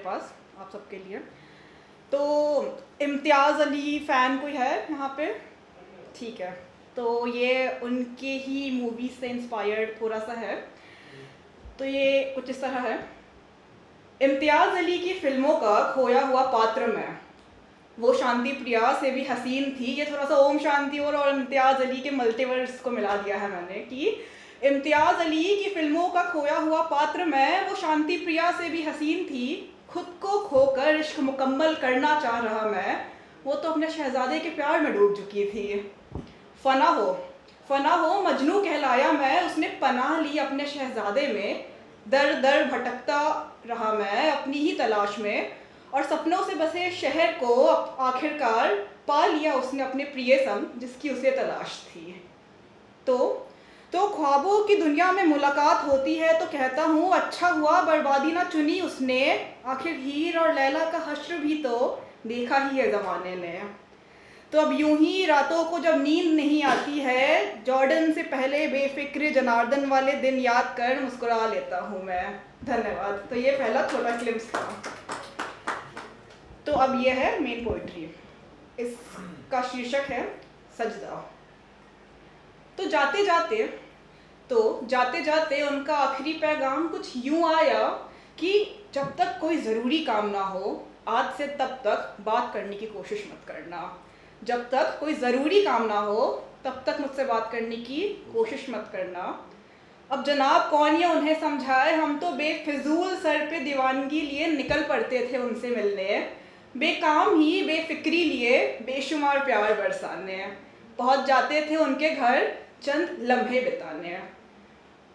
पास आप सबके लिए। तो इम्तियाज़ अली फ़ैन कोई है यहाँ पे? ठीक है, तो ये उनके ही मूवी से इंस्पायर्ड थोड़ा सा है। तो ये कुछ इस तरह है। इम्तियाज़ अली की फ़िल्मों का खोया हुआ पात्र मैं, वो शांति प्रिया से भी हसीन थी। ये थोड़ा सा ओम शांति और इम्तियाज़ अली के मल्टीवर्स को मिला दिया है मैंने कि इम्तियाज़ अली की फ़िल्मों का खोया हुआ पात्र मैं, वो शांति प्रिया से भी हसीन थी। खुद को खोकर इश्क मुकम्मल करना चाह रहा मैं, वो तो अपने शहज़ादे के प्यार में डूब चुकी थी। फना हो मजनू कहलाया मैं, उसने पनाह ली अपने शहज़ादे में। दर दर भटकता रहा मैं अपनी ही तलाश में, और सपनों से बसे शहर को आखिरकार पा लिया उसने अपने प्रियतम, जिसकी उसे तलाश थी। तो ख्वाबों की दुनिया में मुलाकात होती है तो कहता हूँ अच्छा हुआ बर्बादी ना चुनी उसने। आखिर हीर और लैला का हश्र भी तो देखा ही है ज़माने ने। तो अब यूं ही रातों को जब नींद नहीं आती है, जॉर्डन से पहले बेफिक्र जनार्दन वाले दिन याद कर मुस्कुरा लेता हूँ मैं। धन्यवाद। तो ये पहला छोटा क्लिप्स था। तो अब ये है मेन पोइट्री। इसका शीर्षक है सजदा। तो जाते जाते उनका आखिरी पैगाम कुछ यूं आया कि जब तक कोई ज़रूरी काम ना हो, आज से तब तक बात करने की कोशिश मत करना। जब तक कोई ज़रूरी काम ना हो, तब तक मुझसे बात करने की कोशिश मत करना। अब जनाब कौन ये उन्हें समझाए, हम तो बेफिजूल सर पे दीवानगी लिए निकल पड़ते थे उनसे मिलने। बेकाम ही बेफिक्री लिए बेशुमार प्यार बरसाने। पहुंच जाते थे उनके घर चंद लम्हे बिताने।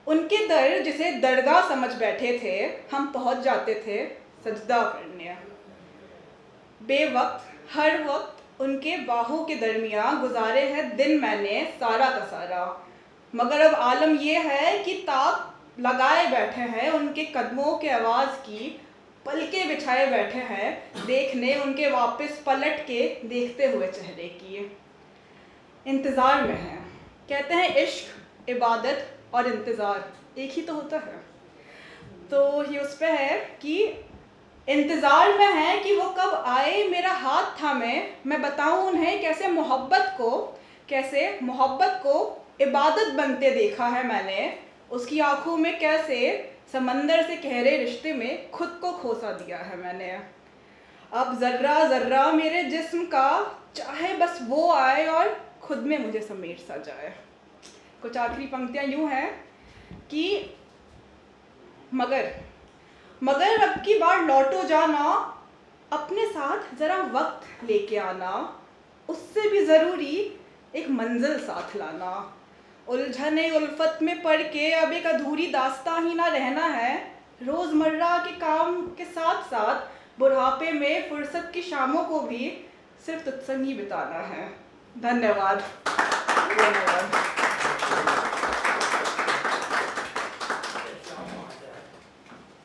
उनके दर जिसे दरगाह समझ बैठे थे, हम पहुंच जाते थे सजदा करने। बेवक्त हर वक्त उनके बाहों के दरमियाँ गुजारे हैं दिन मैंने सारा का सारा। मगर अब आलम यह है कि ताक लगाए बैठे हैं उनके कदमों के आवाज़ की, पलके बिछाए बैठे हैं देखने उनके वापस पलट के देखते हुए चेहरे की। इंतज़ार में हैं, कहते हैं इश्क इबादत और इंतज़ार एक ही तो होता है। तो ये उस पे है कि इंतज़ार में है कि वो कब आए मेरा हाथ थामे, मैं बताऊं उन्हें कैसे मोहब्बत को इबादत बनते देखा है मैंने। उसकी आंखों में कैसे समंदर से गहरे रिश्ते में खुद को खोसा दिया है मैंने। अब ज़र्रा ज़र्रा मेरे जिस्म का चाहे बस वो आए और खुद में मुझे समेट सा जाए। कुछ आखिरी पंक्तियाँ यूँ हैं कि मगर अब की बार लौटो जाना, अपने साथ ज़रा वक्त लेके आना, उससे भी ज़रूरी एक मंजिल साथ लाना। उलझने उल्फत में पड़ के अब एक अधूरी दास्तां ही ना रहना है। रोज़मर्रा के काम के साथ साथ बुढ़ापे में फुर्सत की शामों को भी सिर्फ तुझसे ही बिताना है। धन्यवाद।